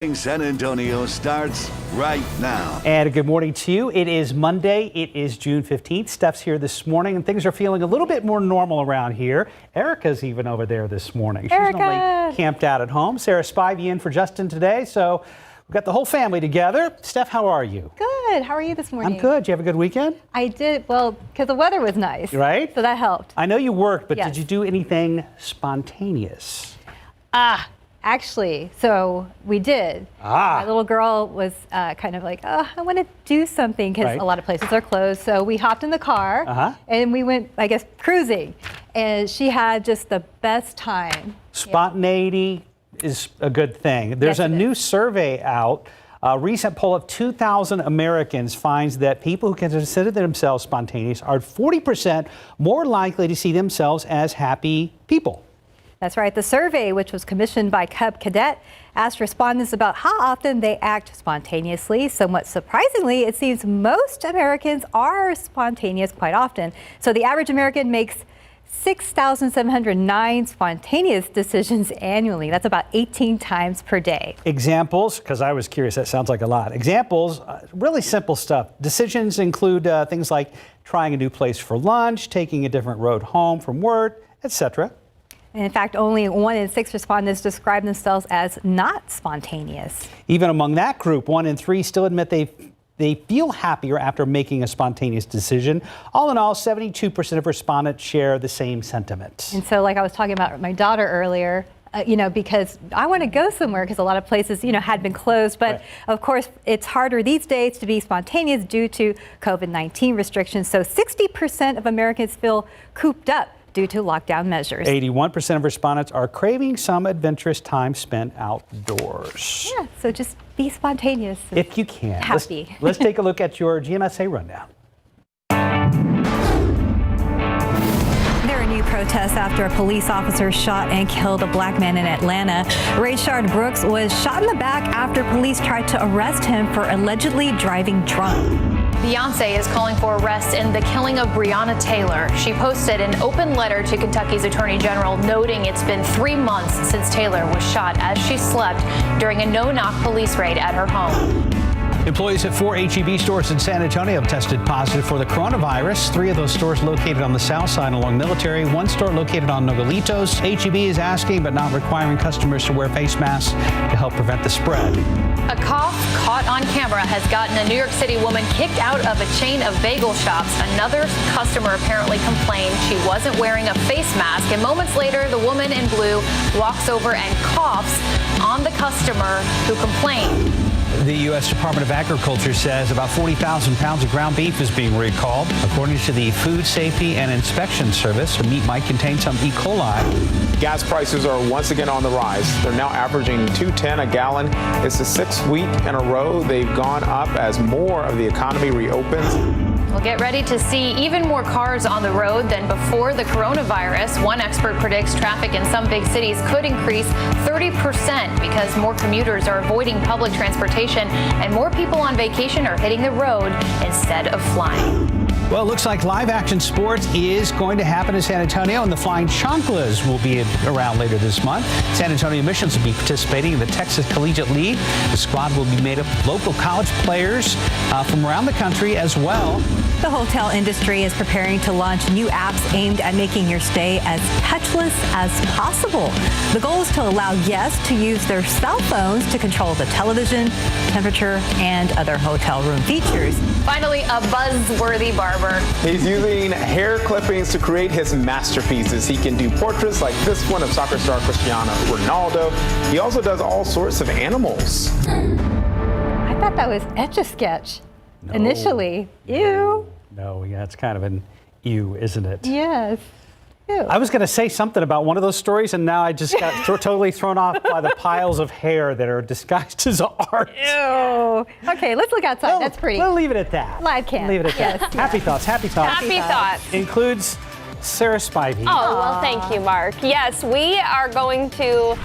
San Antonio starts right now. And a good morning to you. It is Monday. It is June 15th. Steph's here this morning, and things are feeling a little bit more normal around here. Erica's even over there this morning. She's normally camped out at home. Sarah Spivey in for Justin today, so we've got the whole family together. Steph, how are you? Good. How are you this morning? I'm good. Did you have a good weekend? I did. Well, because the weather was nice. Right? So that helped. I know you worked, but Yes. did you do anything spontaneous? Actually, so we did. My little girl was kind of like, oh, I want to do something because a lot of places are closed. So we hopped in the car and we went, I guess, cruising. And she had just the best time. Spontaneity is a good thing. There's a new survey out. A recent poll of 2,000 Americans finds that people who consider themselves spontaneous are 40% more likely to see themselves as happy people. That's right. The survey, which was commissioned by Cub Cadet, asked respondents about how often they act spontaneously. Somewhat surprisingly, it seems most Americans are spontaneous quite often. So the average American makes 6,709 spontaneous decisions annually. That's about 18 times per day. Examples, because I was curious, that sounds like a lot. Examples, really simple stuff. Decisions include things like trying a new place for lunch, taking a different road home from work, etc. In fact, only 1 in 6 respondents describe themselves as not spontaneous. Even among that group, 1 in 3 still admit they feel happier after making a spontaneous decision. All in all, 72% of respondents share the same sentiment. And so, like I was talking about with my daughter earlier, because I want to go somewhere because a lot of places, had been closed. But of course, it's harder these days to be spontaneous due to COVID-19 restrictions. So 60% of Americans feel cooped up due to lockdown measures. 81% of respondents are craving some adventurous time spent outdoors. Yeah, so just be spontaneous. If you can. Happy. Let's take a look at your GMSA rundown. There are new protests after a police officer shot and killed a black man in Atlanta. Rayshard Brooks was shot in the back after police tried to arrest him for allegedly driving drunk. Beyonce is calling for arrests in the killing of Breonna Taylor. She posted an open letter to Kentucky's Attorney General noting it's been 3 months since Taylor was shot as she slept during a no-knock police raid at her home. Employees at 4 H-E-B stores in San Antonio have tested positive for the coronavirus. 3 of those stores located on the south side along Military, 1 store located on Nogalitos. H-E-B is asking but not requiring customers to wear face masks to help prevent the spread. A cough caught on camera has gotten a New York City woman kicked out of a chain of bagel shops. Another customer apparently complained she wasn't wearing a face mask, and moments later, the woman in blue walks over and coughs on the customer who complained. The U.S. Department of Agriculture says about 40,000 pounds of ground beef is being recalled. According to the Food Safety and Inspection Service, the meat might contain some E. coli. Gas prices are once again on the rise. They're now averaging $2.10 a gallon. It's the 6th week in a row they've gone up as more of the economy reopens. We'll get ready to see even more cars on the road than before the coronavirus. One expert predicts traffic in some big cities could increase 30% because more commuters are avoiding public transportation and more people on vacation are hitting the road instead of flying. Well, it looks like live action sports is going to happen in San Antonio, and the Flying Chanclas will be around later this month. San Antonio Missions will be participating in the Texas Collegiate League. The squad will be made up of local college players from around the country as well. The hotel industry is preparing to launch new apps aimed at making your stay as touchless as possible. The goal is to allow guests to use their cell phones to control the television, temperature, and other hotel room features. Finally, a buzzworthy barber. He's using hair clippings to create his masterpieces. He can do portraits like this one of soccer star Cristiano Ronaldo. He also does all sorts of animals. I thought that was Etch-a-Sketch initially. Ew. No, yeah, it's kind of an ew, isn't it? Yes. Ew. I was going to say something about one of those stories, and now I just got totally thrown off by the piles of hair that are disguised as art. Ew. Okay, let's look outside. That's pretty. We'll leave it at that. Live cam. Leave it at that. Yes. Happy thoughts. Happy thoughts. Happy thoughts. Includes Sarah Spivey. Oh, well, thank you, Mark. Yes, we are going to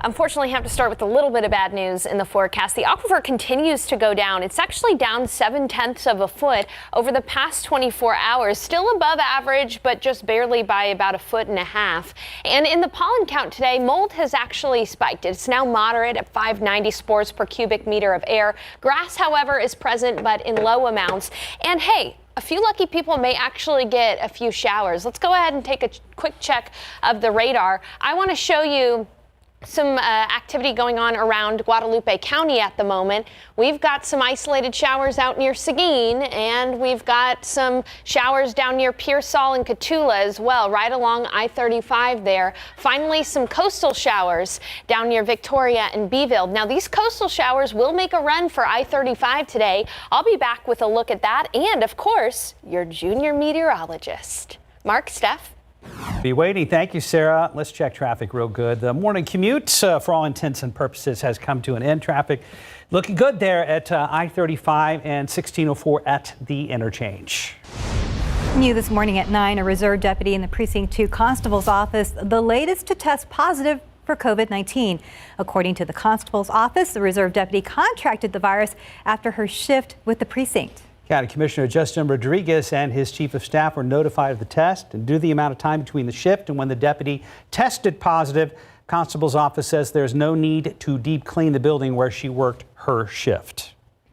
Unfortunately, have to start with a little bit of bad news in the forecast. The aquifer continues to go down. It's actually down 0.7 of a foot over the past 24 hours. Still above average, but just barely by about 1.5 feet. And in the pollen count today, mold has actually spiked. It's now moderate at 590 spores per cubic meter of air. Grass, however, is present, but in low amounts. And hey, a few lucky people may actually get a few showers. Let's go ahead and take a quick check of the radar. I want to show you some activity going on around Guadalupe County at the moment. We've got some isolated showers out near Seguin, and we've got some showers down near Pearsall and Cotulla as well, right along I-35 there. Finally, some coastal showers down near Victoria and Beeville. Now, these coastal showers will make a run for I-35 today. I'll be back with a look at that and, of course, your junior meteorologist. Mark, Steph. Be waiting. Thank you, Sarah. Let's check traffic real good. The morning commute, for all intents and purposes, has come to an end. Traffic looking good there at I-35 and 1604 at the interchange. New this morning at 9, a reserve deputy in the Precinct 2 Constable's office, the latest to test positive for COVID-19. According to the Constable's office, the reserve deputy contracted the virus after her shift with the precinct. County Commissioner Justin Rodriguez and his chief of staff were notified of the test, and due to the amount of time between the shift and when the deputy tested positive, Constable's office says there's no need to deep clean the building where she worked her shift.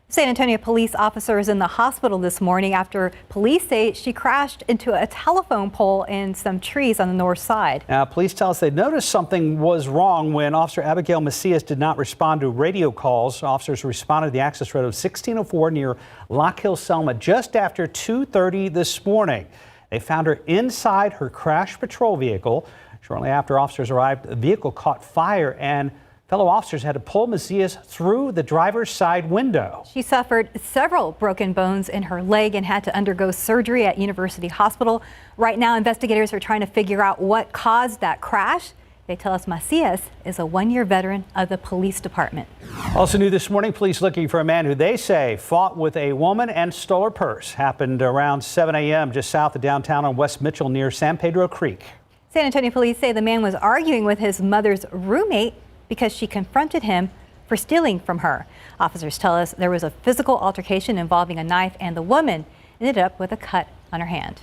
San Antonio police officer is in the hospital this morning after police say she crashed into a telephone pole and some trees on the north side. Now, police tell us they noticed something was wrong when Officer Abigail Macias did not respond to radio calls. Officers responded to the access road of 1604 near Lock Hill, Selma just after 2:30 this morning. They found her inside her crashed patrol vehicle. Shortly after officers arrived, the vehicle caught fire and fellow officers had to pull Macias through the driver's side window. She suffered several broken bones in her leg and had to undergo surgery at University Hospital. Right now, investigators are trying to figure out what caused that crash. They tell us Macias is a one-year veteran of the police department. Also new this morning, police looking for a man who they say fought with a woman and stole her purse. Happened around 7 a.m. just south of downtown on West Mitchell near San Pedro Creek. San Antonio police say the man was arguing with his mother's roommate because she confronted him for stealing from her. Officers tell us there was a physical altercation involving a knife, and the woman ended up with a cut on her hand.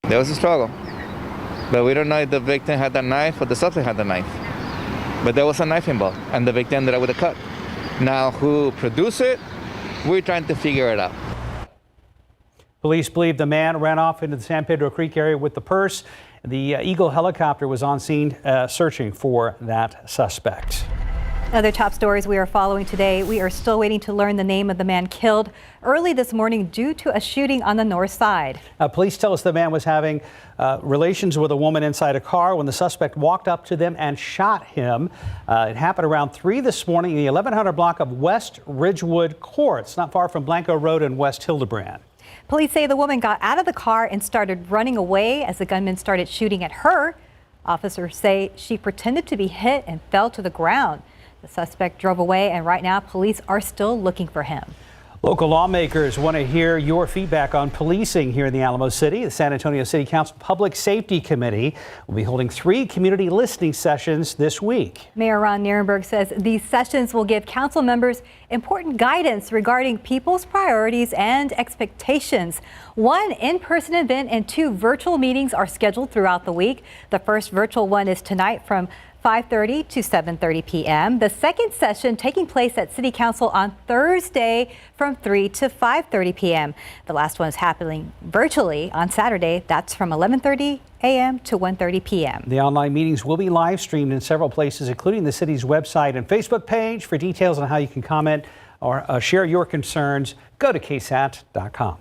There was a struggle, but we don't know if the victim had the knife or the suspect had the knife. But there was a knife involved, and the victim ended up with a cut. Now, who produced it, we're trying to figure it out. Police believe the man ran off into the San Pedro Creek area with the purse. The Eagle helicopter was on scene searching for that suspect. Other top stories we are following today. We are still waiting to learn the name of the man killed early this morning due to a shooting on the north side. Police tell us the man was having relations with a woman inside a car when the suspect walked up to them and shot him. It happened around 3 this morning in the 1100 block of West Ridgewood Court. It's not far from Blanco Road in West Hildebrand. Police say the woman got out of the car and started running away as the gunman started shooting at her. Officers say she pretended to be hit and fell to the ground. The suspect drove away, and right now police are still looking for him. Local lawmakers want to hear your feedback on policing here in the Alamo City. The San Antonio City Council Public Safety Committee will be holding 3 community listening sessions this week. Mayor Ron Nierenberg says these sessions will give council members important guidance regarding people's priorities and expectations. 1 in-person event and 2 virtual meetings are scheduled throughout the week. The first virtual one is tonight from 5:30 to 7:30 p.m. The second session taking place at City Council on Thursday from 3 to 5:30 p.m. The last one is happening virtually on Saturday. That's from 11:30 a.m. to 1:30 p.m. The online meetings will be live streamed in several places, including the city's website and Facebook page. For details on how you can comment or share your concerns, go to KSAT.com.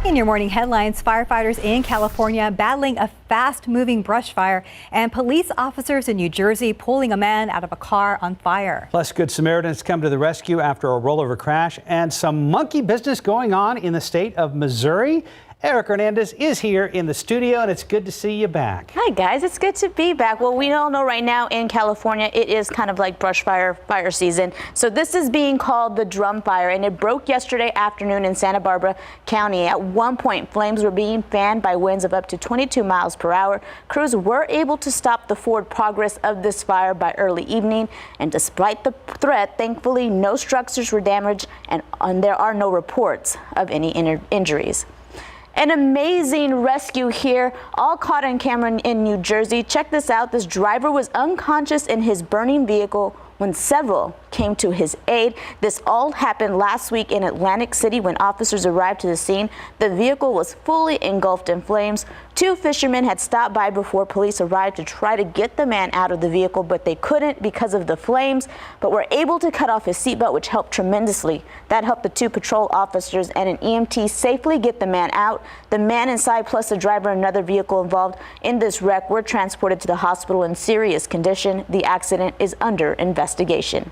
In your morning headlines, firefighters in California battling a fast-moving brush fire, and police officers in New Jersey pulling a man out of a car on fire. Plus, Good Samaritans come to the rescue after a rollover crash, and some monkey business going on in the state of Missouri. Eric Hernandez is here in the studio, and it's good to see you back. Hi, guys. It's good to be back. Well, we all know right now in California, it is kind of like brush fire season. So this is being called the drum fire, and it broke yesterday afternoon in Santa Barbara County. At one point, flames were being fanned by winds of up to 22 miles per hour. Crews were able to stop the forward progress of this fire by early evening, and despite the threat, thankfully, no structures were damaged, and there are no reports of any injuries. An amazing rescue here, all caught on camera in New Jersey. Check this out. This driver was unconscious in his burning vehicle when several came to his aid. This all happened last week in Atlantic City when officers arrived to the scene. The vehicle was fully engulfed in flames. Two fishermen had stopped by before police arrived to try to get the man out of the vehicle, but they couldn't because of the flames, but were able to cut off his seatbelt, which helped tremendously. That helped the two patrol officers and an EMT safely get the man out. The man inside plus the driver and another vehicle involved in this wreck were transported to the hospital in serious condition. The accident is under investigation.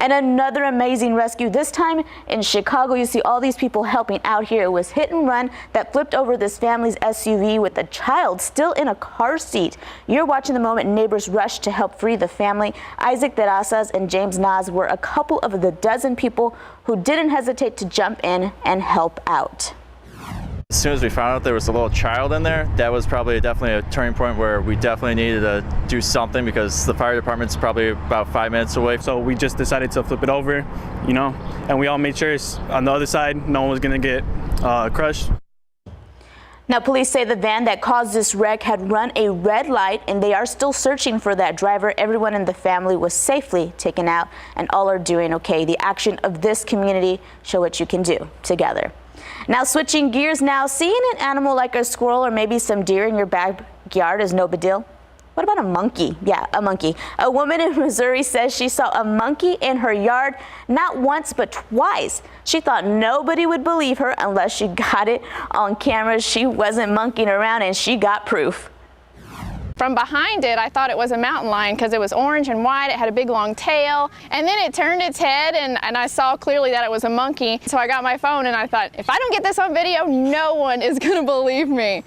And another amazing rescue, this time in Chicago. You see all these people helping out here. It was hit and run that flipped over this family's SUV with a child still in a car seat. You're watching the moment neighbors rushed to help free the family. Isaac Terrazas and James Nas were a couple of the dozen people who didn't hesitate to jump in and help out. As soon as we found out there was a little child in there, that was probably definitely a turning point where we definitely needed to do something because the fire department's probably about 5 minutes away. So we just decided to flip it over, you know, and we all made sure on the other side no one was going to get crushed. Now, police say the van that caused this wreck had run a red light, and they are still searching for that driver. Everyone in the family was safely taken out, and all are doing okay. The action of this community show what you can do together. Now, switching gears now, seeing an animal like a squirrel or maybe some deer in your backyard is no big deal. What about a monkey? Yeah, a monkey. A woman in Missouri says she saw a monkey in her yard not once but twice. She thought nobody would believe her unless she got it on camera. She wasn't monkeying around, and she got proof. From behind it, I thought it was a mountain lion because it was orange and white. It had a big long tail, and then it turned its head, and I saw clearly that it was a monkey. So I got my phone and I thought, if I don't get this on video, no one is gonna believe me.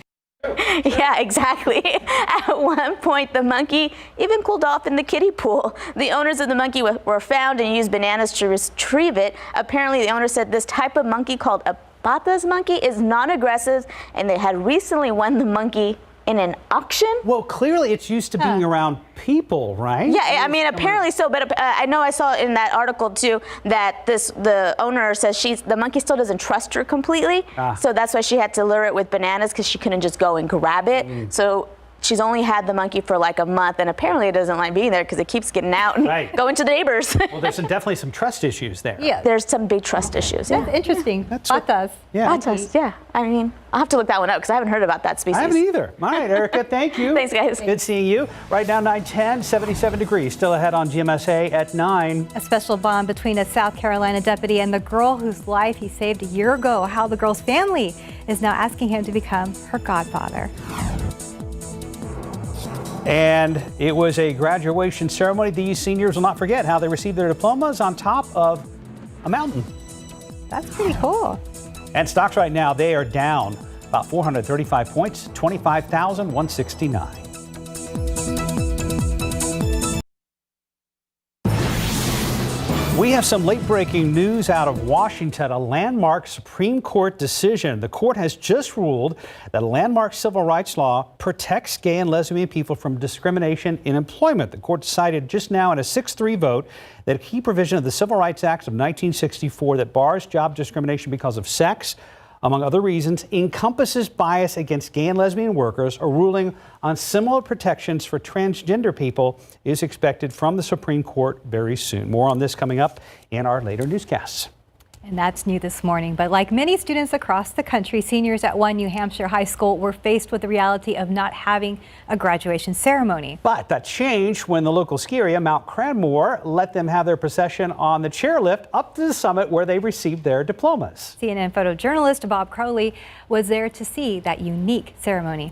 Yeah, exactly. At one point, the monkey even cooled off in the kiddie pool. The owners of the monkey were found and used bananas to retrieve it. Apparently, the owner said this type of monkey called a patas monkey is non-aggressive, and they had recently won the monkey in an auction. Well, clearly it's used to being around people, right? Yeah, I mean, apparently so, but I know I saw in that article too that the owner says the monkey still doesn't trust her completely, so that's why she had to lure it with bananas because she couldn't just go and grab it. So she's only had the monkey for like a month, and apparently it doesn't like being there because it keeps getting out and going to the neighbors. Well, there's definitely some trust issues there. Yeah, there's some big trust issues. That's interesting. Patas. Yeah. Patas, yeah. I mean, I'll have to look that one up because I haven't heard about that species. I haven't either. All right, Erica, thank you. Thanks, guys. Good seeing you. Right now, 9:10, 77 degrees. Still ahead on GMSA at 9. A special bond between a South Carolina deputy and the girl whose life he saved a year ago. How the girl's family is now asking him to become her godfather. And it was a graduation ceremony. These seniors will not forget how they received their diplomas on top of a mountain. That's pretty cool. And stocks right now, they are down about 435 points, 25,169. We have some late-breaking news out of Washington, a landmark Supreme Court decision. The court has just ruled that a landmark civil rights law protects gay and lesbian people from discrimination in employment. The court decided just now in a 6-3 vote that a key provision of the Civil Rights Act of 1964 that bars job discrimination because of sex, among other reasons, encompasses bias against gay and lesbian workers. A ruling on similar protections for transgender people is expected from the Supreme Court very soon. More on this coming up in our later newscasts. And that's new this morning. But like many students across the country, seniors at one New Hampshire high school were faced with the reality of not having a graduation ceremony. But that changed when the local ski area, Mount Cranmore, let them have their procession on the chairlift up to the summit where they received their diplomas. CNN photojournalist Bob Crowley was there to see that unique ceremony.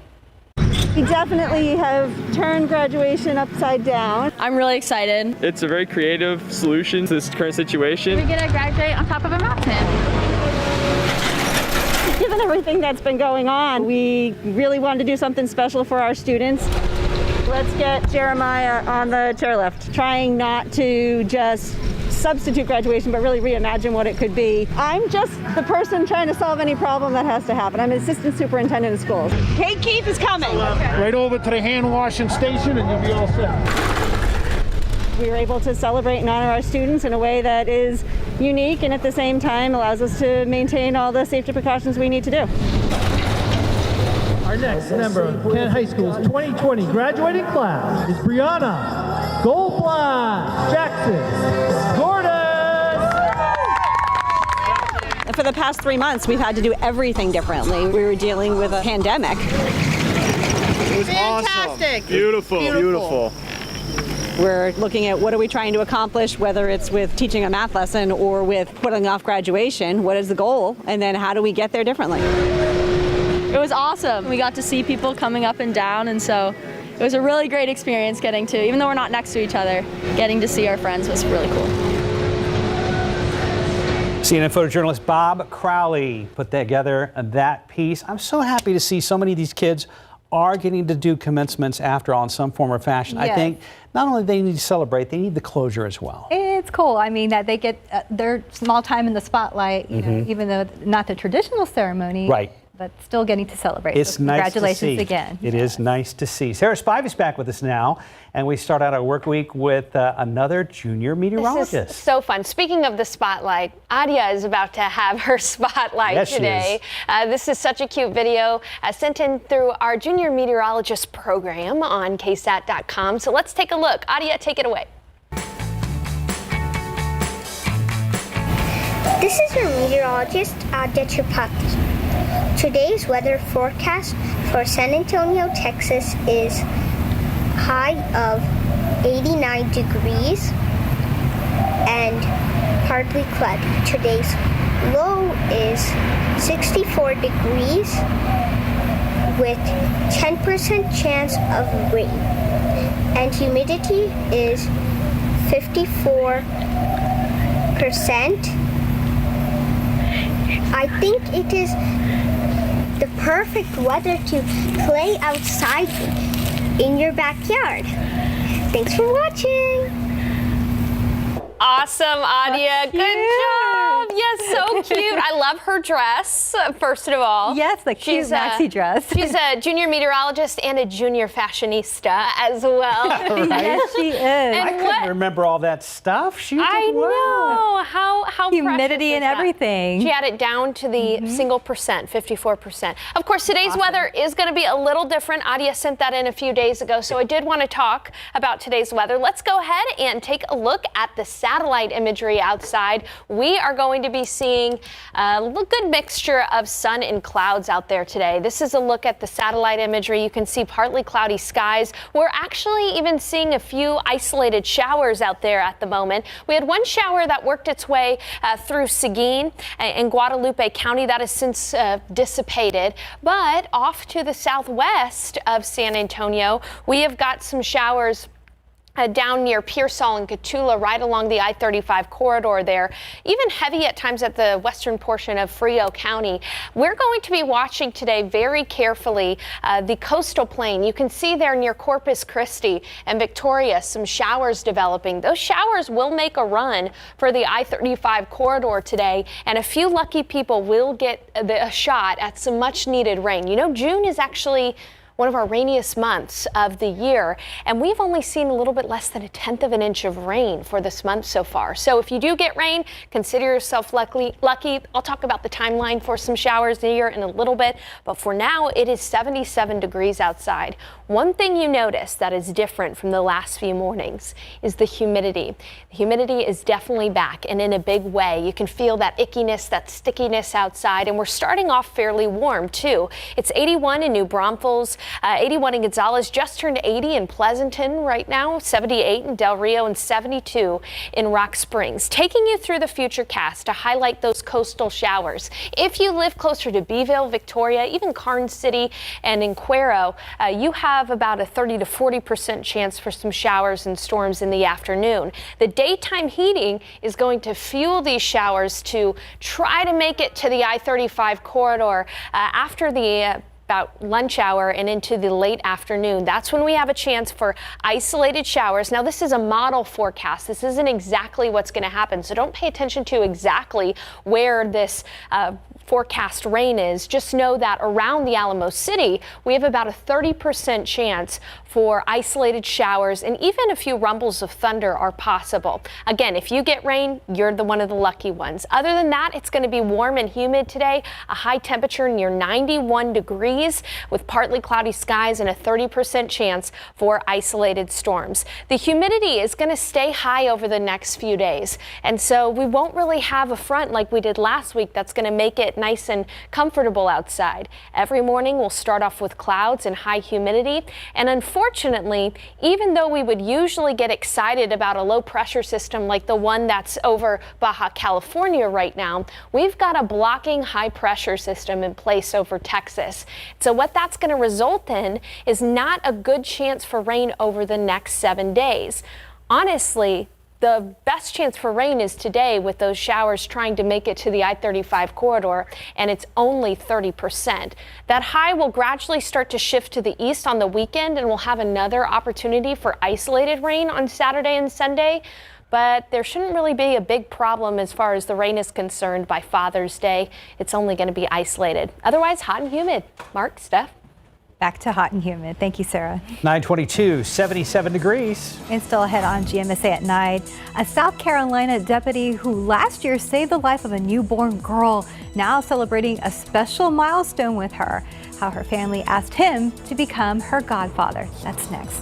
We definitely have turned graduation upside down. I'm really excited. It's a very creative solution to this current situation. We get to graduate on top of a mountain. Given everything that's been going on, we really wanted to do something special for our students. Let's get Jeremiah on the chairlift, trying not to just substitute graduation, but really reimagine what it could be. I'm just the person trying to solve any problem that has to happen. I'm an assistant superintendent of schools. Kate Keefe is coming. Right over to the hand washing station and you'll be all set. We were able to celebrate and honor our students in a way that is unique and at the same time allows us to maintain all the safety precautions we need to do. Our next member of Kent High School's 2020 graduating class is Brianna Goldblatt Jackson Gordon. For the past 3 months, we've had to do everything differently. We were dealing with a pandemic. It was fantastic. Awesome. Beautiful. We're looking at what are we trying to accomplish, whether it's with teaching a math lesson or with putting off graduation. What is the goal? And then how do we get there differently? It was awesome. We got to see people coming up and down, and so it was a really great experience getting to, even though we're not next to each other, getting to see our friends was really cool. CNN photojournalist Bob Crowley put together that piece. I'm so happy to see so many of these kids are getting to do commencements after all in some form or fashion. Yes. I think not only they need to celebrate, they need the closure as well. It's cool. I mean, that they get their small time in the spotlight, you know, even though not the traditional ceremony. Right. But still getting to celebrate. It's so nice congratulations to see. Again. It is nice to see. Sarah Spivey is back with us now, and we start out our work week with another junior meteorologist. This is so fun. Speaking of the spotlight, Adia is about to have her spotlight today. This is such a cute video sent in through our junior meteorologist program on KSAT.com. So let's take a look. Adia, take it away. This is your meteorologist, Adia Tripathi. Today's weather forecast for San Antonio, Texas is high of 89 degrees and partly cloudy. Today's low is 64 degrees with 10% chance of rain. And humidity is 54%. I think it is the perfect weather to play outside in your backyard. Thanks for watching. Awesome, Adia. Good job. Yes, so cute. I love her dress, first of all. Yes, the cute maxi dress. She's a junior meteorologist and a junior fashionista as well. Right? Yes, she is. I couldn't remember all that stuff. She I know. How humidity and everything. She had it down to the single percent, 54%. Of course, today's weather is going to be a little different. Adia sent that in a few days ago, so I did want to talk about today's weather. Let's go ahead and take a look at the satellite imagery outside. We are going to be seeing a good mixture of sun and clouds out there today. This is a look at the satellite imagery. You can see partly cloudy skies. We're actually even seeing a few isolated showers out there at the moment. We had one shower that worked its way through Seguin and Guadalupe County. That has since dissipated. But off to the southwest of San Antonio, we have got some showers down near Pearsall and Cotulla, right along the I-35 corridor there, even heavy at times at the western portion of Frio County. We're going to be watching today very carefully the coastal plain. You can see there near Corpus Christi and Victoria some showers developing. Those showers will make a run for the I-35 corridor today, and a few lucky people will get a shot at some much needed rain. You know, June is actually one of our rainiest months of the year, and we've only seen a little bit less than 1/10 of an inch of rain for this month so far. So if you do get rain, consider yourself lucky. I'll talk about the timeline for some showers here in a little bit, but for now it is 77 degrees outside. One thing you notice that is different from the last few mornings is the humidity. The humidity is definitely back, and in a big way. You can feel that ickiness, that stickiness outside, and we're starting off fairly warm too. It's 81 in New Braunfels, 81 in Gonzales, just turned 80 in Pleasanton right now, 78 in Del Rio, and 72 in Rock Springs. Taking you through the futurecast to highlight those coastal showers. If you live closer to Beeville, Victoria, even Karnes City and in Cuero, you have about a 30 to 40% chance for some showers and storms in the afternoon. The daytime heating is going to fuel these showers to try to make it to the I-35 corridor after the about lunch hour and into the late afternoon. That's when we have a chance for isolated showers. Now, this is a model forecast. This isn't exactly what's going to happen, so don't pay attention to exactly where this forecast rain is. Just know that around the Alamo City, we have about a 30% chance for isolated showers, and even a few rumbles of thunder are possible. Again, if you get rain, you're one of the lucky ones. Other than that, it's going to be warm and humid today, a high temperature near 91 degrees with partly cloudy skies and a 30% chance for isolated storms. The humidity is going to stay high over the next few days, and so we won't really have a front like we did last week that's going to make it nice and comfortable outside. Every morning we'll start off with clouds and high humidity, and unfortunately, even though we would usually get excited about a low pressure system like the one that's over Baja California right now, we've got a blocking high pressure system in place over Texas. So what that's going to result in is not a good chance for rain over the next 7 days. Honestly, the best chance for rain is today with those showers trying to make it to the I-35 corridor, and it's only 30%. That high will gradually start to shift to the east on the weekend, and we'll have another opportunity for isolated rain on Saturday and Sunday. But there shouldn't really be a big problem as far as the rain is concerned by Father's Day. It's only going to be isolated. Otherwise, hot and humid. Mark, Steph? Back to hot and humid. Thank you, Sarah. 922, 77 degrees. And still ahead on GMSA at 9. A South Carolina deputy who last year saved the life of a newborn girl, now celebrating a special milestone with her. How her family asked him to become her godfather. That's next.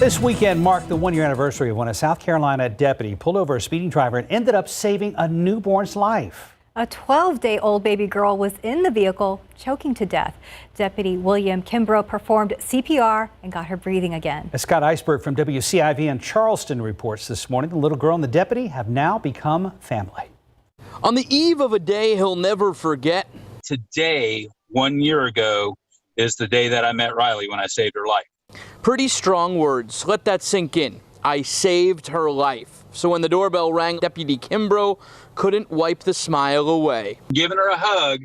This weekend marked the one-year anniversary of when a South Carolina deputy pulled over a speeding driver and ended up saving a newborn's life. A 12-day-old baby girl was in the vehicle, choking to death. Deputy William Kimbrough performed CPR and got her breathing again. Scott Eisberg from WCIV in Charleston reports this morning the little girl and the deputy have now become family. On the eve of a day he'll never forget. Today, 1 year ago, is the day that I met Riley when I saved her life. Pretty strong words. Let that sink in. I saved her life. So when the doorbell rang, Deputy Kimbrough couldn't wipe the smile away. Giving her a hug,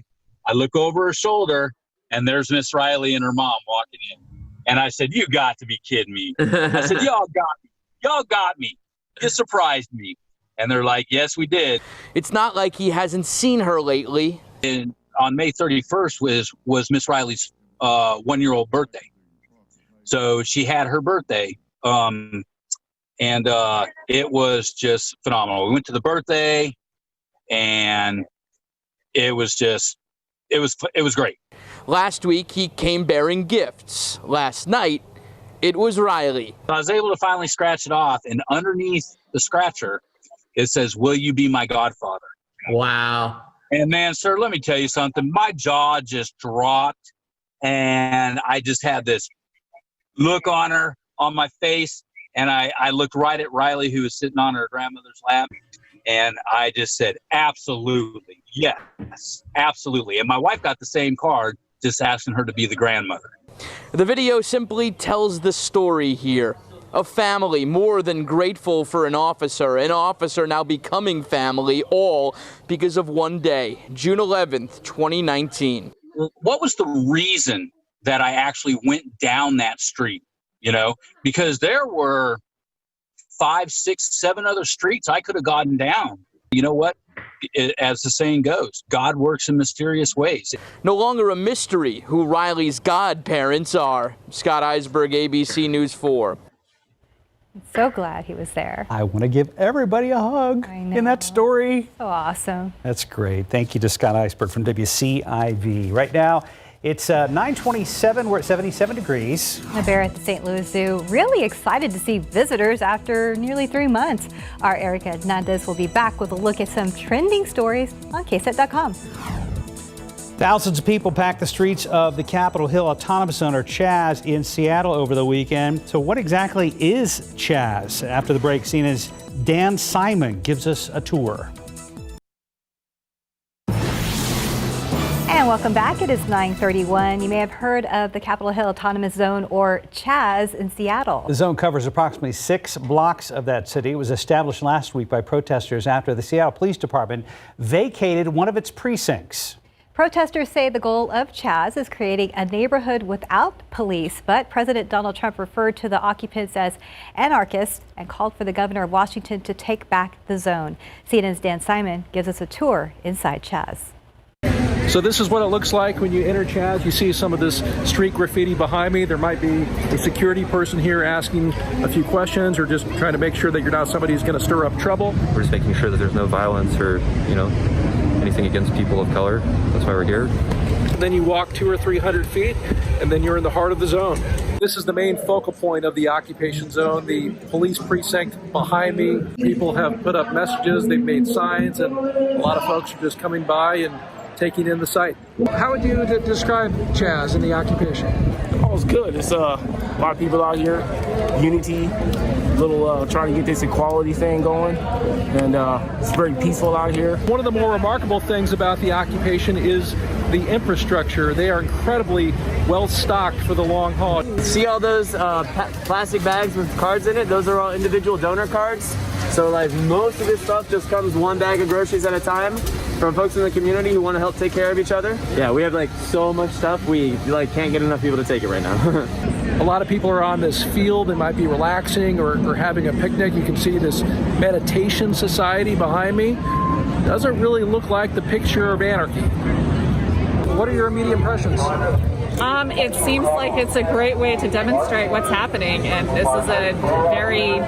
I look over her shoulder, and there's Miss Riley and her mom walking in. And I said, "You got to be kidding me." I said, "Y'all got me. Y'all got me. You surprised me." And they're like, "Yes, we did." It's not like he hasn't seen her lately. And on May 31st was Miss Riley's 1-year-old birthday. So she had her birthday, and it was just phenomenal. We went to the birthday, and it was great. Last week, he came bearing gifts. Last night, it was Riley. I was able to finally scratch it off, and underneath the scratcher, it says, "Will you be my godfather?" Wow. And man, sir, let me tell you something. My jaw just dropped, and I just had this look on my face, and I looked right at Riley, who was sitting on her grandmother's lap, and I just said, "Absolutely, yes, absolutely." And my wife got the same card, just asking her to be the grandmother. The video simply tells the story here. A family more than grateful for an officer now becoming family, all because of one day, June 11th, 2019. What was the reason that I actually went down that street, because there were 5, 6, 7 other streets I could have gotten down. You know what? As the saying goes, God works in mysterious ways. No longer a mystery who Riley's godparents are. Scott Eisberg, ABC News 4. I'm so glad he was there. I want to give everybody a hug in that story. So awesome. That's great. Thank you to Scott Eisberg from WCIV. Right now, It's 9:27. We're at 77 degrees. The bear at the St. Louis Zoo really excited to see visitors after nearly 3 months. Our Erica Hernandez will be back with a look at some trending stories on KSAT.com. Thousands of people packed the streets of the Capitol Hill Autonomous Zone, or CHAZ, in Seattle over the weekend. So what exactly is CHAZ? After the break, CNN's Dan Simon gives us a tour. And welcome back. It is 9:31. You may have heard of the Capitol Hill Autonomous Zone, or CHAZ, in Seattle. The zone covers approximately 6 blocks of that city. It was established last week by protesters after the Seattle Police Department vacated one of its precincts. Protesters say the goal of CHAZ is creating a neighborhood without police, but President Donald Trump referred to the occupants as anarchists and called for the governor of Washington to take back the zone. CNN's Dan Simon gives us a tour inside CHAZ. So this is what it looks like when you enter CHAZ. You see some of this street graffiti behind me. There might be a security person here asking a few questions or just trying to make sure that you're not somebody who's going to stir up trouble. We're just making sure that there's no violence or, anything against people of color. That's why we're here. And then you walk 200 or 300 feet, and then you're in the heart of the zone. This is the main focal point of the occupation zone, the police precinct behind me. People have put up messages, they've made signs, and a lot of folks are just coming by and taking in the site. How would you describe CHAZ in the occupation? Oh, it's good. It's a lot of people out here, unity, little trying to get this equality thing going, and it's very peaceful out here. One of the more remarkable things about the occupation is the infrastructure. They are incredibly well stocked for the long haul. See all those plastic bags with cards in it? Those are all individual donor cards. So most of this stuff just comes one bag of groceries at a time from folks in the community who want to help take care of each other. Yeah, we have so much stuff. We can't get enough people to take it right now. A lot of people are on this field. They might be relaxing or having a picnic. You can see this meditation society behind me. Doesn't really look like the picture of anarchy. What are your immediate impressions? It seems like it's a great way to demonstrate what's happening, and this is a very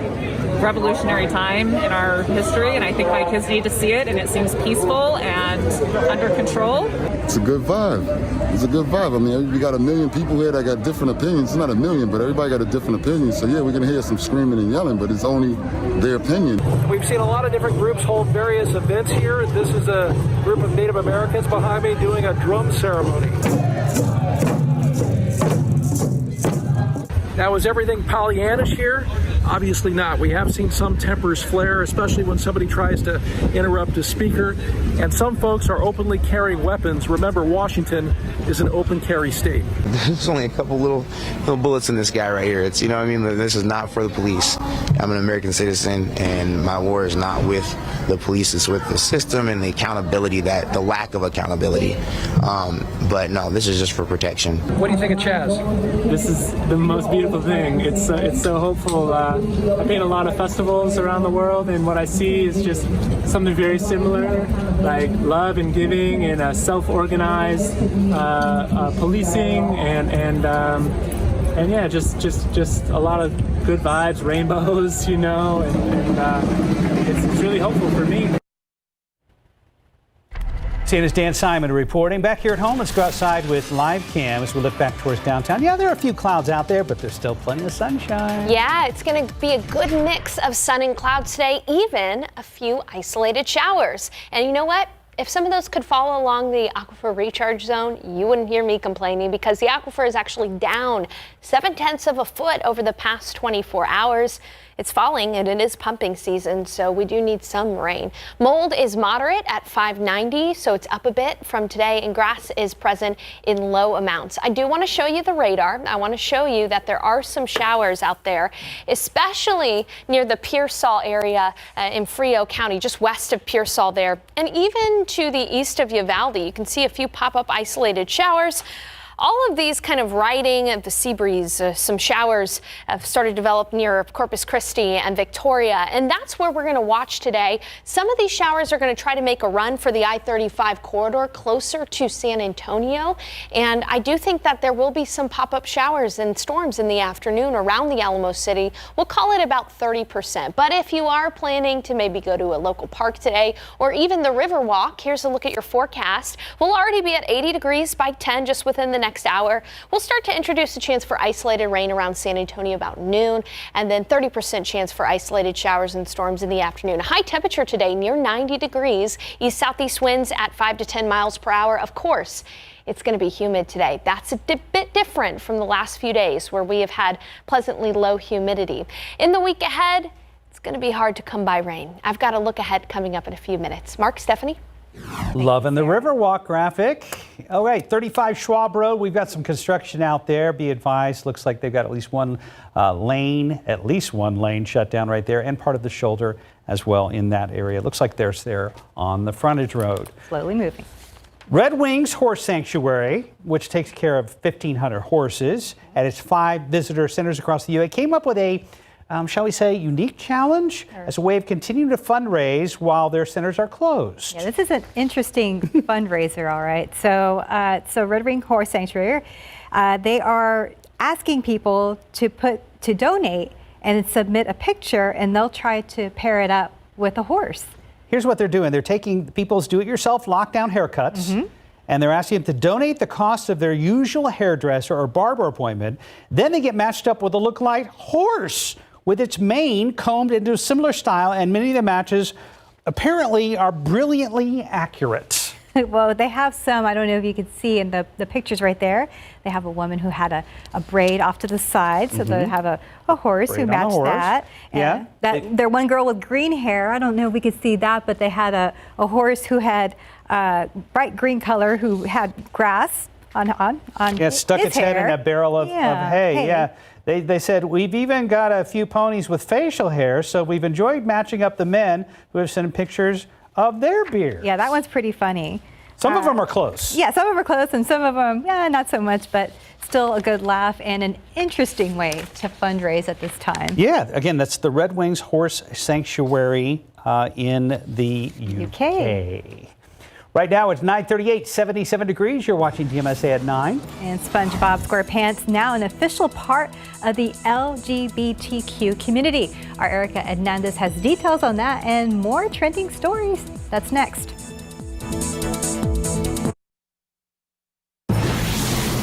revolutionary time in our history, and I think my kids need to see it, and it seems peaceful and under control. It's a good vibe. It's a good vibe. I mean, we got a million people here that got different opinions. It's not a million, but everybody got a different opinion. So yeah, we're gonna hear some screaming and yelling, but it's only their opinion. We've seen a lot of different groups hold various events here. This is a group of Native Americans behind me doing a drum ceremony. Now, is everything Pollyannish here? Obviously not. We have seen some tempers flare, especially when somebody tries to interrupt a speaker. And some folks are openly carrying weapons. Remember, Washington is an open carry state. There's only a couple little bullets in this guy right here. It's, this is not for the police. I'm an American citizen, and my war is not with the police. It's with the system and the accountability, the lack of accountability. But no, this is just for protection. What do you think of CHAZ? This is the most beautiful thing. It's so hopeful. I've been a lot of festivals around the world, and what I see is just something very similar, like love and giving and self-organized policing and yeah, just a lot of good vibes, rainbows, and it's really hopeful for me. CNN's Dan Simon reporting. Back here at home, let's go outside with live cam as we look back towards downtown. Yeah, there are a few clouds out there, but there's still plenty of sunshine. Yeah, it's going to be a good mix of sun and clouds today, even a few isolated showers. And you know what? If some of those could fall along the aquifer recharge zone, you wouldn't hear me complaining, because the aquifer is actually down 0.7 of a foot over the past 24 hours. It's falling, and it is pumping season, so we do need some rain. Mold is moderate at 590, so it's up a bit from today, and grass is present in low amounts. I do want to show you the radar. I want to show you that there are some showers out there, especially near the Pearsall area in Frio County, just west of Pearsall there, and even to the east of Uvalde. You can see a few pop-up isolated showers. All of these kind of riding the sea breeze, some showers have started to develop near Corpus Christi and Victoria, and that's where we're going to watch today. Some of these showers are going to try to make a run for the I-35 corridor closer to San Antonio, and I do think that there will be some pop-up showers and storms in the afternoon around the Alamo City. We'll call it about 30%, but if you are planning to maybe go to a local park today or even the Riverwalk, here's a look at your forecast. We'll already be at 80 degrees by 10 just within the next hour. We'll start to introduce a chance for isolated rain around San Antonio about noon, and then 30% chance for isolated showers and storms in the afternoon. A high temperature today near 90 degrees. East-southeast winds at 5 to 10 miles per hour. Of course, it's going to be humid today. That's a bit different from the last few days where we have had pleasantly low humidity. In the week ahead, it's going to be hard to come by rain. I've got a look ahead coming up in a few minutes. Mark, Stephanie? Loving the Riverwalk graphic. All right, 35 Schwab Road. We've got some construction out there. Be advised, looks like they've got at least one lane shut down right there, and part of the shoulder as well in that area. It looks like there's there on the frontage road. Slowly moving. Red Wings Horse Sanctuary, which takes care of 1,500 horses at its 5 visitor centers across the UA, came up with a, shall we say, unique challenge as a way of continuing to fundraise while their centers are closed. Yeah, this is an interesting fundraiser, all right. So Red Wing Horse Sanctuary, they are asking people to donate and submit a picture, and they'll try to pair it up with a horse. Here's what they're doing. They're taking people's do-it-yourself lockdown haircuts, and they're asking them to donate the cost of their usual hairdresser or barber appointment. Then they get matched up with a look-alike horse with its mane combed into a similar style, and many of the matches apparently are brilliantly accurate. Well, they have some, I don't know if you can see in the pictures right there, they have a woman who had a braid off to the side, so they have a horse braid who matched that. Yeah. There one girl with green hair, I don't know if we could see that, but they had a horse who had bright green color who had grass on stuck its head in a barrel of hay. Yeah. They said, we've even got a few ponies with facial hair, so we've enjoyed matching up the men who have sent pictures of their beard. Yeah, that one's pretty funny. Some of them are close. Yeah, some of them are close, and some of them, not so much, but still a good laugh and an interesting way to fundraise at this time. Yeah, again, that's the Red Wings Horse Sanctuary in the UK. Right now it's 9:38, 77 degrees. You're watching GMSA at 9. And SpongeBob SquarePants, now an official part of the LGBTQ community. Our Erica Hernandez has details on that and more trending stories. That's next.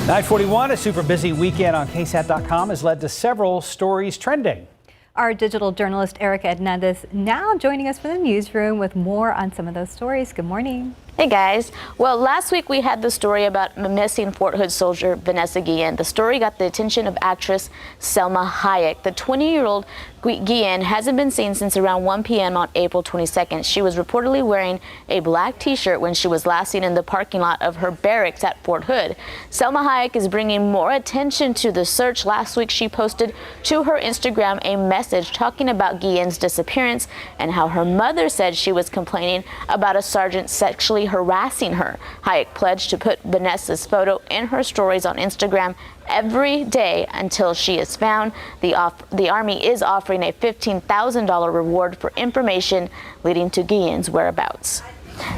9:41, a super busy weekend on KSAT.com has led to several stories trending. Our digital journalist Erica Hernandez now joining us from the newsroom with more on some of those stories. Good morning. Hey guys. Well, last week we had the story about missing Fort Hood soldier Vanessa Guillen. The story got the attention of actress Selma Hayek. The 20-year-old Guillen hasn't been seen since around 1 p.m. on April 22nd. She was reportedly wearing a black t-shirt when she was last seen in the parking lot of her barracks at Fort Hood. Selma Hayek is bringing more attention to the search. Last week she posted to her Instagram a message talking about Guillen's disappearance and how her mother said she was complaining about a sergeant sexually harassing her. Hayek pledged to put Vanessa's photo in her stories on Instagram every day until she is found. The Army is offering a $15,000 reward for information leading to Guillen's whereabouts.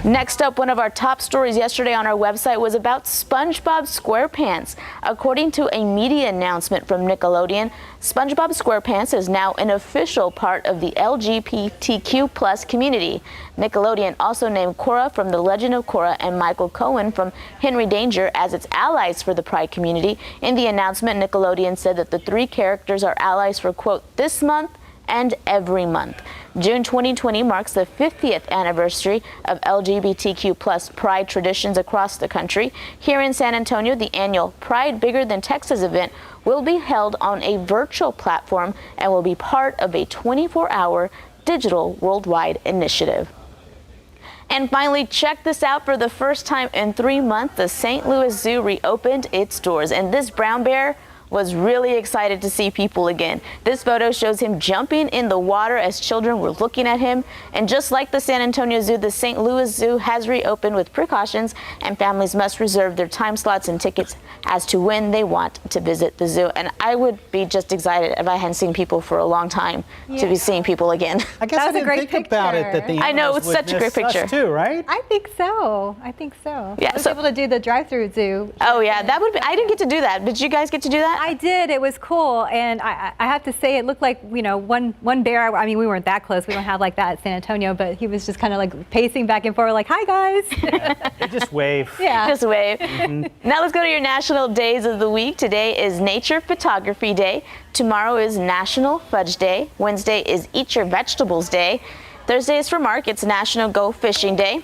Next up, one of our top stories yesterday on our website was about SpongeBob SquarePants. According to a media announcement from Nickelodeon, SpongeBob SquarePants is now an official part of the LGBTQ+ community. Nickelodeon also named Korra from The Legend of Korra and Michael Cohen from Henry Danger as its allies for the Pride community. In the announcement, Nickelodeon said that the 3 characters are allies for, quote, this month and every month. June 2020 marks the 50th anniversary of LGBTQ+ Pride traditions across the country. Here in San Antonio, the annual Pride Bigger Than Texas event will be held on a virtual platform and will be part of a 24-hour digital worldwide initiative. And finally, check this out. For the first time in 3 months, the St. Louis Zoo reopened its doors, and this brown bear was really excited to see people again. This photo shows him jumping in the water as children were looking at him. And just like the San Antonio Zoo, the St. Louis Zoo has reopened with precautions, and families must reserve their time slots and tickets as to when they want to visit the zoo. And I would be just excited if I hadn't seen people for a long time to be seeing people again. I guess that was I didn't a great think picture. about it that the I know, animals it's would such a great miss picture us too, right? I think so. I think so. Yeah, I was able to do the drive-through zoo. Oh yeah, that would be. I didn't get to do that. Did you guys get to do that? I did. It was cool. And I have to say, it looked like, one bear. I mean, we weren't that close. We don't have like that at San Antonio, but he was just kind of like pacing back and forth like, hi, guys. They just wave. Yeah. Just wave. Now let's go to your national days of the week. Today is Nature Photography Day. Tomorrow is National Fudge Day. Wednesday is Eat Your Vegetables Day. Thursday is for Mark. It's National Go Fishing Day.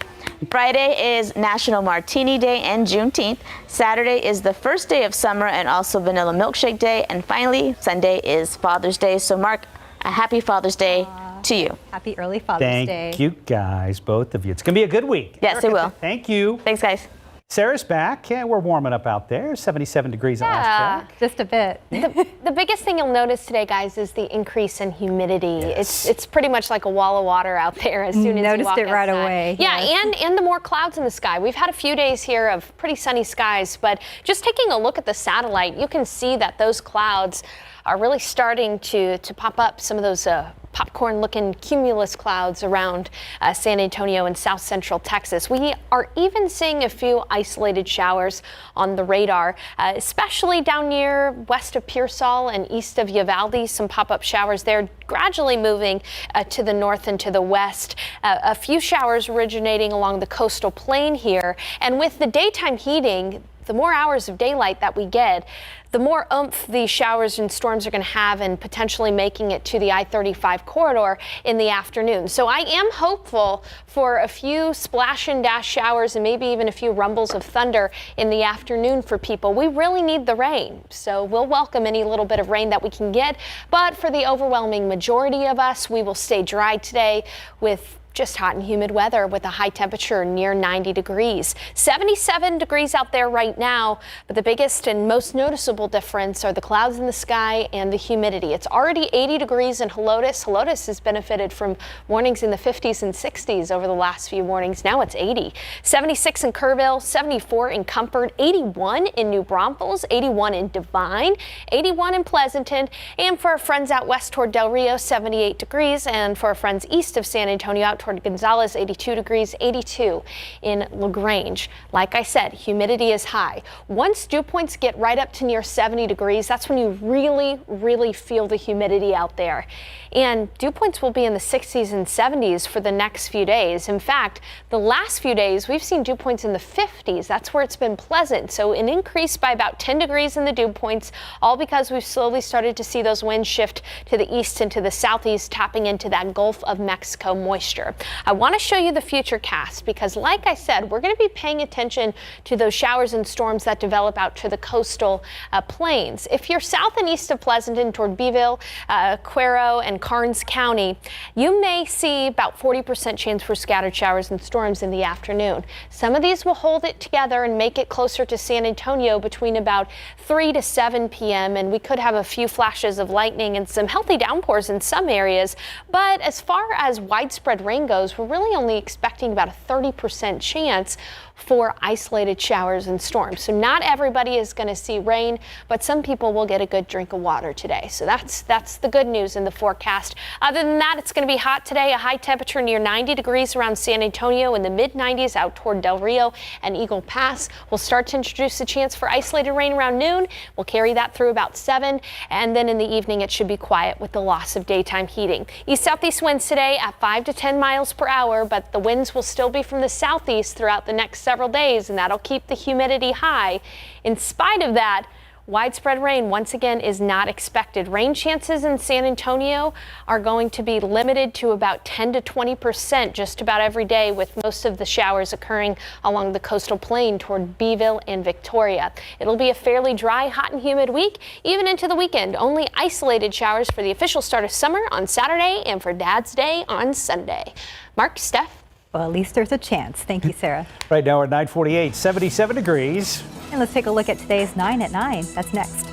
Friday is National Martini Day and Juneteenth. Saturday is the first day of summer and also Vanilla Milkshake Day. And finally, Sunday is Father's Day. So Mark, a happy Father's Day to you. Happy early Father's Day. Thank you guys, both of you. It's going to be a good week. Yes, it will. Thank you. Thanks, guys. Sarah's back. Yeah, we're warming up out there. 77 degrees at last check. Just a bit. The biggest thing you'll notice today, guys, is the increase in humidity. It's pretty much like a wall of water out there as soon as you walk Noticed it right outside. away. Yeah, yes. and the more clouds in the sky. We've had a few days here of pretty sunny skies, but just taking a look at the satellite, you can see that those clouds are really starting to pop up. Some of those popcorn-looking cumulus clouds around San Antonio and south central Texas. We are even seeing a few isolated showers on the radar, especially down near west of Pearsall and east of Uvalde. Some pop-up showers there, gradually moving to the north and to the west. A few showers originating along the coastal plain here. And with the daytime heating, the more hours of daylight that we get, the more oomph these showers and storms are going to have and potentially making it to the I-35 corridor in the afternoon. So I am hopeful for a few splash and dash showers and maybe even a few rumbles of thunder in the afternoon for people. We really need the rain, so we'll welcome any little bit of rain that we can get. But for the overwhelming majority of us, we will stay dry today with just hot and humid weather with a high temperature near 90 degrees. 77 degrees out there right now, but the biggest and most noticeable difference are the clouds in the sky and the humidity. It's already 80 degrees in Helotes. Helotes has benefited from mornings in the 50s and 60s over the last few mornings. Now it's 80. 76 in Kerrville, 74 in Comfort, 81 in New Braunfels, 81 in Devine, 81 in Pleasanton, and for our friends out west toward Del Rio, 78 degrees, and for our friends east of San Antonio out toward Gonzales, 82 degrees, 82 in LaGrange. Like I said, humidity is high. Once dew points get right up to near 70 degrees, that's when you really feel the humidity out there. And dew points will be in the 60s and 70s for the next few days. In fact, the last few days, we've seen dew points in the 50s. That's where it's been pleasant. So an increase by about 10 degrees in the dew points, all because we've slowly started to see those winds shift to the east and to the southeast, tapping into that Gulf of Mexico moisture. I want to show you the future cast because, like I said, we're going to be paying attention to those showers and storms that develop out to the coastal plains. If you're south and east of Pleasanton toward Beeville, Cuero, and Karnes County, you may see about 40% chance for scattered showers and storms in the afternoon. Some of these will hold it together and make it closer to San Antonio between about 3 to 7 p.m. and we could have a few flashes of lightning and some healthy downpours in some areas. But as far as widespread rain goes, we're really only expecting about a 30% chance for isolated showers and storms. So not everybody is going to see rain, but some people will get a good drink of water today. So that's the good news in the forecast. Other than that, it's going to be hot today, a high temperature near 90 degrees around San Antonio, in the mid-90s out toward Del Rio and Eagle Pass. We'll start to introduce a chance for isolated rain around noon. We'll carry that through about 7, and then in the evening it should be quiet with the loss of daytime heating. East-southeast winds today at 5 to 10 miles per hour, but the winds will still be from the southeast throughout the next several days, and that'll keep the humidity high. In spite of that, widespread rain once again is not expected. Rain chances in San Antonio are going to be limited to about 10 to 20% just about every day, with most of the showers occurring along the coastal plain toward Beeville and Victoria. It'll be a fairly dry, hot and humid week, even into the weekend. Only isolated showers for the official start of summer on Saturday and for Dad's Day on Sunday. Mark, Steph? Well, at least there's a chance. Thank you, Sarah. Right now we're at 9:48, 77 degrees. And let's take a look at today's 9 at 9. That's next.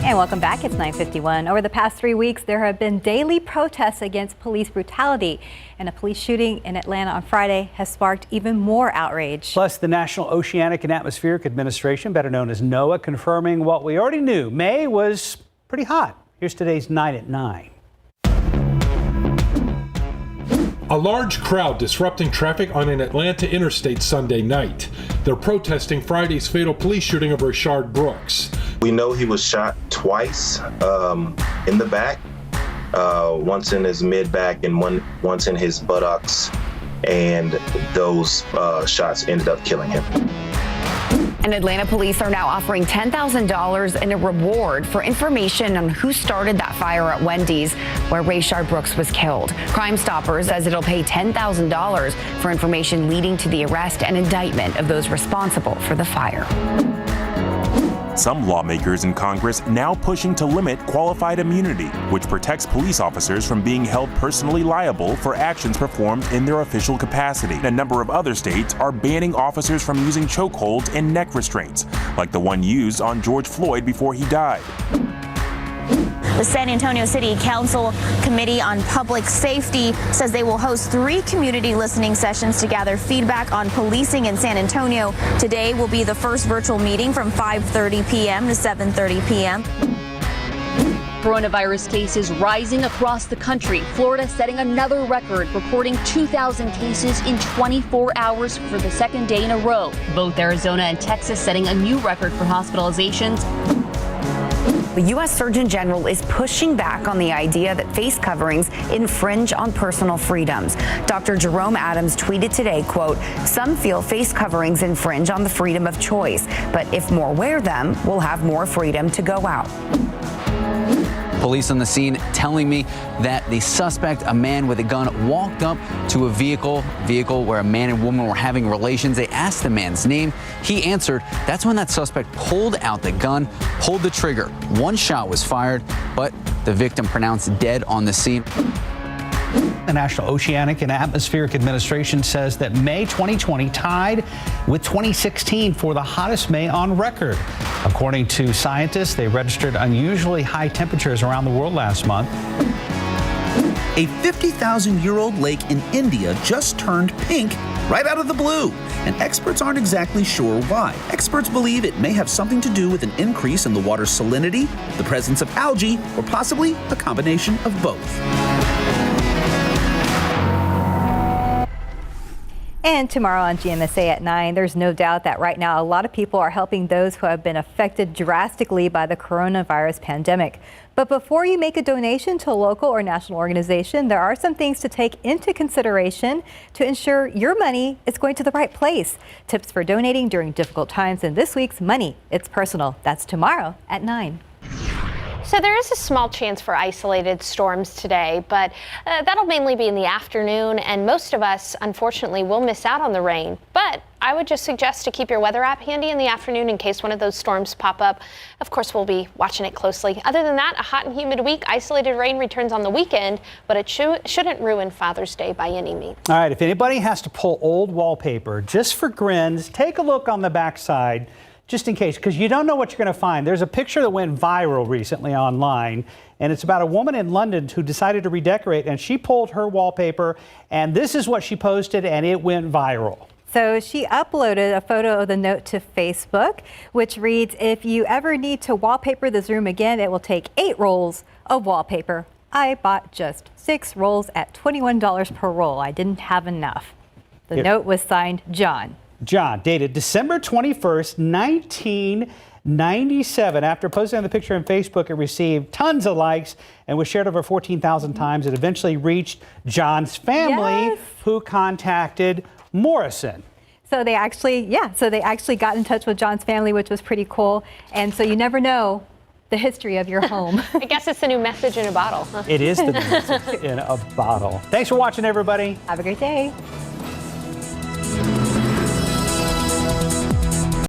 And welcome back. It's 9:51. Over the past 3 weeks, there have been daily protests against police brutality. And a police shooting in Atlanta on Friday has sparked even more outrage. Plus, the National Oceanic and Atmospheric Administration, better known as NOAA, confirming what we already knew. May was pretty hot. Here's today's 9 at 9. A large crowd disrupting traffic on an Atlanta interstate Sunday night. They're protesting Friday's fatal police shooting of Rayshard Brooks. We know he was shot twice in the back, once in his mid-back and once in his buttocks, and those shots ended up killing him. And Atlanta police are now offering $10,000 in a reward for information on who started that fire at Wendy's where Rayshard Brooks was killed. Crime Stoppers says it'll pay $10,000 for information leading to the arrest and indictment of those responsible for the fire. Some lawmakers in Congress now pushing to limit qualified immunity, which protects police officers from being held personally liable for actions performed in their official capacity. A number of other states are banning officers from using chokeholds and neck restraints, like the one used on George Floyd before he died. The San Antonio City Council Committee on Public Safety says they will host 3 community listening sessions to gather feedback on policing in San Antonio. Today will be the first virtual meeting from 5:30 p.m. to 7:30 p.m. Coronavirus cases rising across the country. Florida setting another record, reporting 2,000 cases in 24 hours for the second day in a row. Both Arizona and Texas setting a new record for hospitalizations. The U.S. Surgeon General is pushing back on the idea that face coverings infringe on personal freedoms. Dr. Jerome Adams tweeted today, quote, "Some feel face coverings infringe on the freedom of choice, but if more wear them, we'll have more freedom to go out." Police on the scene telling me that the suspect, a man with a gun, walked up to a vehicle where a man and woman were having relations. They asked the man's name. He answered. That's when that suspect pulled out the gun, pulled the trigger. One shot was fired, but the victim pronounced dead on the scene. The National Oceanic and Atmospheric Administration says that May 2020 tied with 2016 for the hottest May on record. According to scientists, they registered unusually high temperatures around the world last month. A 50,000-year-old lake in India just turned pink right out of the blue, and experts aren't exactly sure why. Experts believe it may have something to do with an increase in the water's salinity, the presence of algae, or possibly a combination of both. And tomorrow on GMSA at 9, there's no doubt that right now a lot of people are helping those who have been affected drastically by the coronavirus pandemic. But before you make a donation to a local or national organization, there are some things to take into consideration to ensure your money is going to the right place. Tips for donating during difficult times in this week's Money It's Personal. That's tomorrow at 9. So there is a small chance for isolated storms today, but that'll mainly be in the afternoon, and most of us, unfortunately, will miss out on the rain. But I would just suggest to keep your weather app handy in the afternoon in case one of those storms pop up. Of course, we'll be watching it closely. Other than that, a hot and humid week. Isolated rain returns on the weekend, but it shouldn't ruin Father's Day by any means. All right, if anybody has to pull old wallpaper just for grins, take a look on the backside. Just in case, because you don't know what you're going to find. There's a picture that went viral recently online, and it's about a woman in London who decided to redecorate, and she pulled her wallpaper, and this is what she posted, and it went viral. So she uploaded a photo of the note to Facebook, which reads, "If you ever need to wallpaper this room again, it will take 8 rolls of wallpaper. I bought just 6 rolls at $21 per roll. I didn't have enough." The note was signed John. John, dated December 21st, 1997. After posting the picture on Facebook, it received tons of likes and was shared over 14,000 times. It eventually reached John's family, who contacted Morrison. So they actually got in touch with John's family, which was pretty cool. And so you never know the history of your home. I guess it's the new message in a bottle. Huh? It is the new message in a bottle. Thanks for watching, everybody. Have a great day.